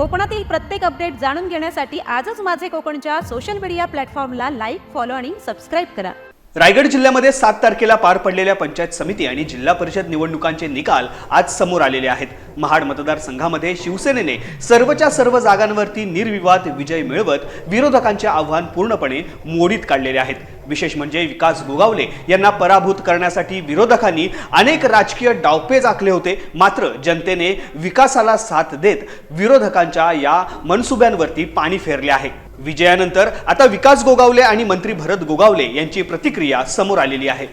कोकणातील प्रत्येक अपडेट जाणून घेण्यासाठी आजच माझे कोकणच्या सोशल मीडिया प्लॅटफॉर्मला लाईक, फॉलो आणि सबस्क्राईब करा। रायगड जिल्ह्यामध्ये 7 तारखेला पार पडलेल्या पंचायत समिती आणि जिल्हा परिषद निवडणुकांचे निकाल आज समोर आलेले आहेत। महाड मतदारसंघामध्ये शिवसेनेने सर्वच्या सर्व जागांवरती निर्विवाद विजय मिळवत विरोधकांचे आव्हान पूर्णपणे मोडीत काढलेले आहेत। विशेष म्हणजे विकास गोगावले यांना पराभूत करण्यासाठी विरोधकांनी अनेक राजकीय डावपेच आखले होते, मात्र जनतेने विकासाला साथ देत विरोधकांच्या या मनसुब्यांवरती पाणी फेरले आहे। विजयानंतर आता विकास गोगावले आणि मंत्री भरत गोगावले यांची प्रतिक्रिया समोर आलेली आहे।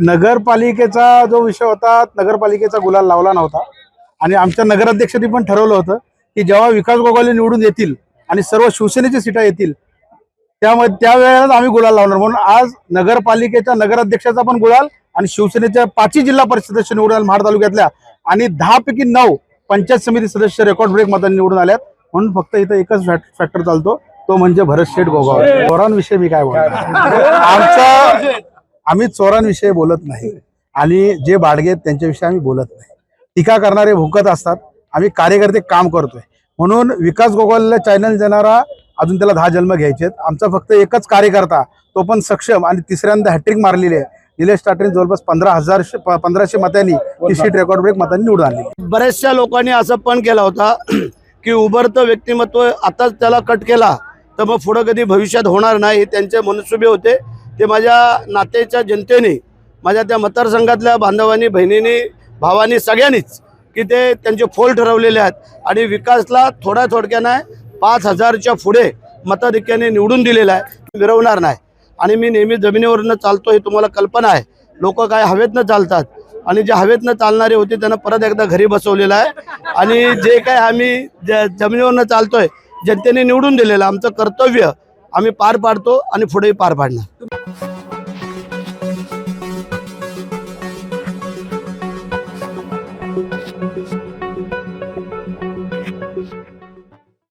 नगरपालिकेचा जो विषय होता, नगरपालिकेचा गुलाल लावला नव्हता आणि आमच्या नगराध्यक्षांनी पण ठरवलं होतं की जेव्हा विकास गोगावले निवडून येतील आणि सर्व शिवसेनेची सीटा येतील त्यावेळेला आम्ही गुलाल लावणार, म्हणून आज नगरपालिकेच्या नगराध्यक्षाचा पण गुलाल आणि शिवसेनेच्या 5 जिल्हा परिषद सदस्य निवडून आले महाड तालुक्यातल्या आणि 10 पैकी 9 पंचायत समिती सदस्य रेकॉर्ड ब्रेक मतांनी निवडून आल्यात। म्हणून फक्त इथं एकच फॅक्टर चालतो, तो म्हणजे भरत शेठ गोगावले। चोरांविषयी मी काय बोलतो, आम्ही चोरांविषयी बोलत नाही आणि जे बाडगे त्यांच्याविषयी आम्ही बोलत नाही। टीका करणारे भुकत असतात, आम्ही कार्यकर्ते काम करतोय। म्हणून विकास गोगावलेला चॅनल देणारा अजून त्याला 10 जन्म घ्यायचे। आमचा फक्त एकच कार्यकर्ता, तो पण सक्षम आणि तिसऱ्यांदा हॅट्रिक मारलेली आहे। निलेश टाटेने जवळपास 1500 मतांनी ती सीट रेकॉर्ड ब्रेक मतांनी निवडून आणली। बऱ्याचशा लोकांनी असं पण केला होता की उभरतं व्यक्तिमत्व आताच त्याला कट केला तर मग पुढे कधी भविष्यात होणार नाही, त्यांचे मनसुबे होते। ते माझ्या नातेच्या जनतेने, माझ्या त्या मतदारसंघातल्या बांधवांनी, बहिणींनी, भावांनी, सगळ्यांनीच की ते त्यांचे फोल ठरवलेले आहेत आणि विकासला थोड्याने 5000च्या पुढे मताधिक्याने निवडून दिलेला आहे। मिरवणार नाही आणि मी नेहमी जमिनीवरनं चालतो, हे तुम्हाला कल्पना आहे। लोक काय हवेतनं चालतात आणि जे हवेतनं चालणारे होते त्यांना परत एकदा घरी बसवलेलं आहे आणि जे काय आम्ही जमिनीवरनं चालतोय जनतेने निवडून दिलेलं आमचं कर्तव्य आम्ही पार पाडतो आणि पुढेही पार पाडणार।